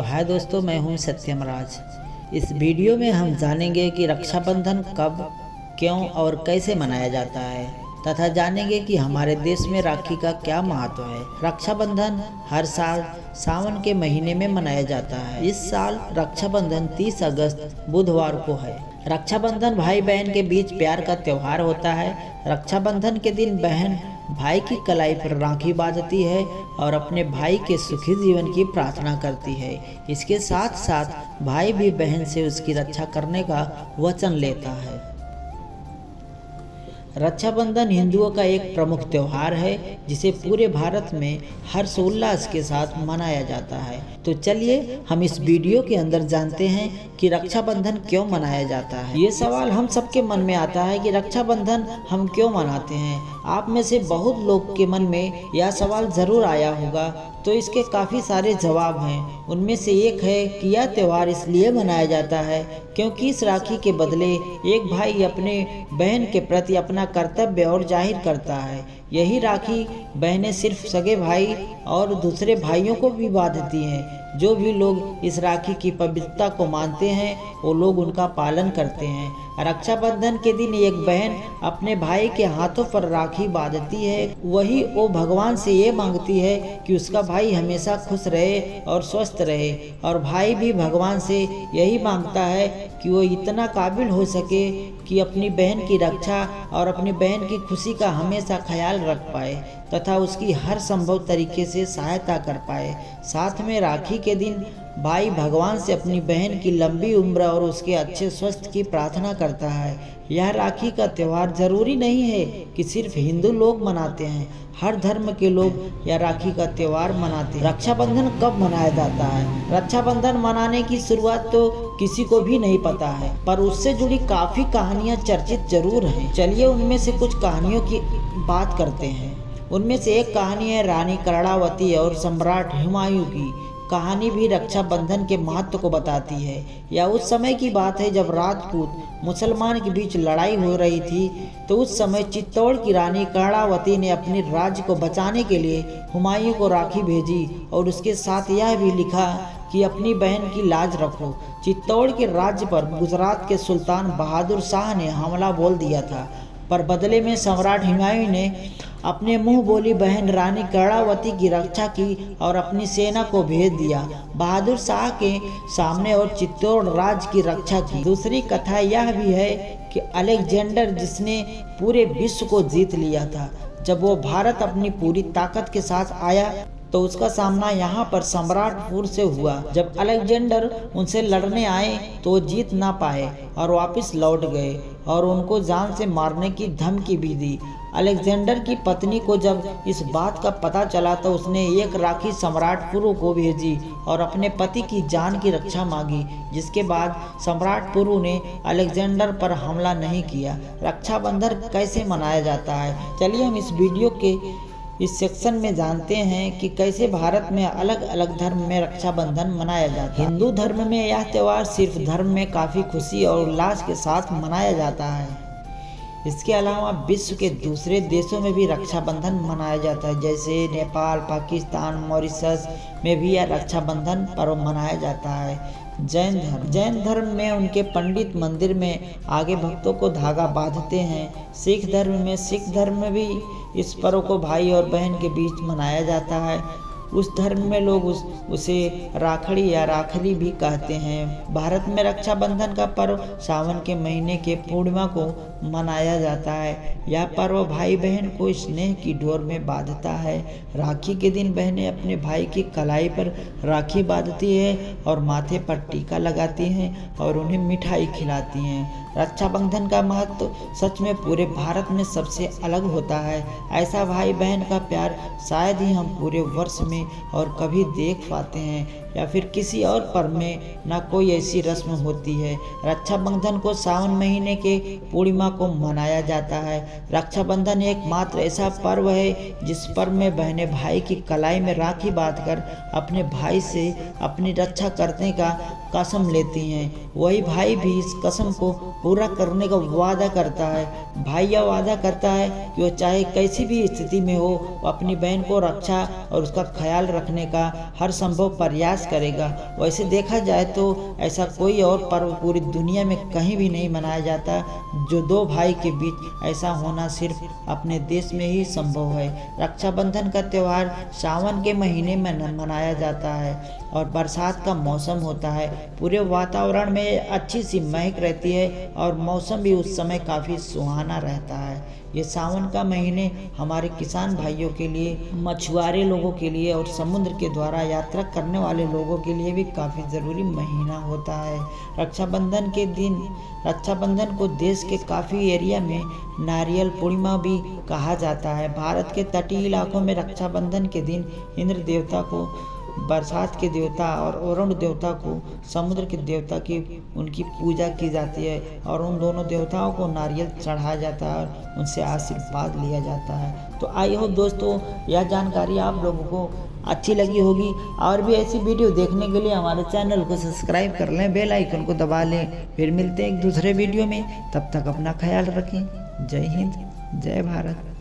हाय दोस्तों, मैं हूं सत्यम राज। इस वीडियो में हम जानेंगे कि रक्षाबंधन कब, क्यों और कैसे मनाया जाता है तथा जानेंगे कि हमारे देश में राखी का क्या महत्व है। रक्षाबंधन हर साल सावन के महीने में मनाया जाता है। इस साल रक्षाबंधन 30 अगस्त बुधवार को है। रक्षाबंधन भाई बहन के बीच प्यार का त्योहार होता है। रक्षाबंधन के दिन बहन भाई की कलाई पर राखी बांधती है और अपने भाई के सुखी जीवन की प्रार्थना करती है। इसके साथ साथ भाई भी बहन से उसकी रक्षा करने का वचन लेता है। रक्षाबंधन हिंदुओं का एक प्रमुख त्योहार है जिसे पूरे भारत में हर्षोल्लास के साथ मनाया जाता है। तो चलिए हम इस वीडियो के अंदर जानते हैं कि रक्षाबंधन क्यों मनाया जाता है। ये सवाल हम सबके मन में आता है कि रक्षाबंधन हम क्यों मनाते हैं। आप में से बहुत लोग के मन में यह सवाल जरूर आया होगा, तो इसके काफ़ी सारे जवाब हैं। उनमें से एक है कि यह त्यौहार इसलिए मनाया जाता है क्योंकि इस राखी के बदले एक भाई अपने बहन के प्रति अपना कर्तव्य और जाहिर करता है। यही राखी बहनें सिर्फ सगे भाई और दूसरे भाइयों को भी बांधती हैं। जो भी लोग इस राखी की पवित्रता को मानते हैं वो लोग उनका पालन करते हैं। रक्षाबंधन के दिन एक बहन अपने भाई के हाथों पर राखी बांधती है। वही वो भगवान से ये मांगती है कि उसका भाई हमेशा खुश रहे और स्वस्थ रहे, और भाई भी भगवान से यही मांगता है कि वो इतना काबिल हो सके कि अपनी बहन की रक्षा और अपनी बहन की खुशी का हमेशा ख्याल रख पाए तथा उसकी हर संभव तरीके से सहायता कर पाए। साथ में राखी के दिन भाई भगवान से अपनी बहन की लंबी उम्र और उसके अच्छे स्वास्थ्य की प्रार्थना करता है। यह राखी का त्यौहार जरूरी नहीं है कि सिर्फ हिंदू लोग मनाते हैं, हर धर्म के लोग यह राखी का त्यौहार मनाते हैं। रक्षाबंधन कब मनाया जाता है? रक्षाबंधन मनाने की शुरुआत तो किसी को भी नहीं पता है, पर उससे जुड़ी काफ़ी कहानियाँ चर्चित जरूर हैं। चलिए उनमें से कुछ कहानियों की बात करते हैं। उनमें से एक कहानी है रानी कर्णावती और सम्राट हुमायूं की। कहानी भी रक्षाबंधन के महत्व को बताती है। यह उस समय की बात है जब राजपूत मुसलमान के बीच लड़ाई हो रही थी। तो उस समय चित्तौड़ की रानी कर्णावती ने अपने राज्य को बचाने के लिए हुमायूं को राखी भेजी और उसके साथ यह भी लिखा कि अपनी बहन की लाज रखो। चित्तौड़ के राज्य पर गुजरात के सुल्तान बहादुर शाह ने हमला बोल दिया था, पर बदले में सम्राट हुमायूं ने अपने मुंह बोली बहन रानी कर्णावती की रक्षा की और अपनी सेना को भेज दिया बहादुर शाह के सामने और चित्तौड़ राज्य की रक्षा की। दूसरी कथा यह भी है कि अलेक्जेंडर, जिसने पूरे विश्व को जीत लिया था, जब वो भारत अपनी पूरी ताकत के साथ आया तो उसका सामना यहाँ पर सम्राटपुर से हुआ। जब अलेक्जेंडर उनसे लड़ने आए तो वो जीत ना पाए और वापस लौट गए और उनको जान से मारने की धमकी भी दी। अलेक्जेंडर की पत्नी को जब इस बात का पता चला तो उसने एक राखी सम्राटपुर को भेजी और अपने पति की जान की रक्षा मांगी, जिसके बाद सम्राटपुर ने अलेक्जेंडर पर हमला नहीं किया। रक्षाबंधन कैसे मनाया जाता है? चलिए हम इस वीडियो के इस सेक्शन में जानते हैं कि कैसे भारत में अलग अलग धर्म में रक्षाबंधन मनाया जाता है। हिंदू धर्म में यह त्यौहार सिर्फ धर्म में काफ़ी खुशी और उल्लास के साथ मनाया जाता है। इसके अलावा विश्व के दूसरे देशों में भी रक्षाबंधन मनाया जाता है, जैसे नेपाल, पाकिस्तान, मॉरिशस में भी यह रक्षाबंधन पर्व मनाया जाता है। जैन धर्म में उनके पंडित मंदिर में आगे भक्तों को धागा बांधते हैं। सिख धर्म में भी इस पर्व को भाई और बहन के बीच मनाया जाता है। उस धर्म में लोग उसे राखड़ी या राखरी भी कहते हैं। भारत में रक्षाबंधन का पर्व सावन के महीने के पूर्णिमा को मनाया जाता है। यह पर्व भाई बहन को स्नेह की डोर में बांधता है। राखी के दिन बहनें अपने भाई की कलाई पर राखी बांधती है और माथे पर टीका लगाती हैं और उन्हें मिठाई खिलाती हैं। रक्षाबंधन का महत्व सच में पूरे भारत में सबसे अलग होता है। ऐसा भाई बहन का प्यार शायद ही हम पूरे वर्ष में और कभी देख पाते हैं, या फिर किसी और पर्व में ना कोई ऐसी रस्म होती है। रक्षाबंधन को सावन महीने के पूर्णिमा को मनाया जाता है। रक्षाबंधन एकमात्र ऐसा पर्व है जिस पर्व में बहनें भाई की कलाई में राखी बांधकर अपने भाई से अपनी रक्षा करने का कसम लेती हैं। वही भाई भी इस कसम को पूरा करने का वादा करता है। भाई यह वादा करता है कि वो चाहे कैसी भी स्थिति में हो, वो अपनी बहन को रक्षा और उसका ख्याल ख्याल रखने का हर संभव प्रयास करेगा। वैसे देखा जाए तो ऐसा कोई और पर्व पूरी दुनिया में कहीं भी नहीं मनाया जाता जो दो भाई के बीच ऐसा होना सिर्फ अपने देश में ही संभव है। रक्षाबंधन का त्यौहार सावन के महीने में मनाया जाता है और बरसात का मौसम होता है। पूरे वातावरण में अच्छी सी महक रहती है और मौसम भी उस समय काफ़ी सुहाना रहता है। ये सावन का महीने हमारे किसान भाइयों के लिए, मछुआरे लोगों के लिए और समुद्र के द्वारा यात्रा करने वाले लोगों के लिए भी काफ़ी ज़रूरी महीना होता है। रक्षाबंधन के दिन रक्षाबंधन को देश के काफ़ी एरिया में नारियल पूर्णिमा भी कहा जाता है। भारत के तटीय इलाकों में रक्षाबंधन के दिन इंद्र देवता को, बरसात के देवता और वरुण देवता को, समुद्र के देवता की उनकी पूजा की जाती है और उन दोनों देवताओं को नारियल चढ़ाया जाता है और उनसे आशीर्वाद लिया जाता है। तो आई होप दोस्तों यह जानकारी आप लोगों को अच्छी लगी होगी और भी ऐसी वीडियो देखने के लिए हमारे चैनल को सब्सक्राइब कर लें, बेल आइकन को दबा लें। फिर मिलते हैं एक दूसरे वीडियो में, तब तक अपना ख्याल रखें। जय हिंद, जय भारत।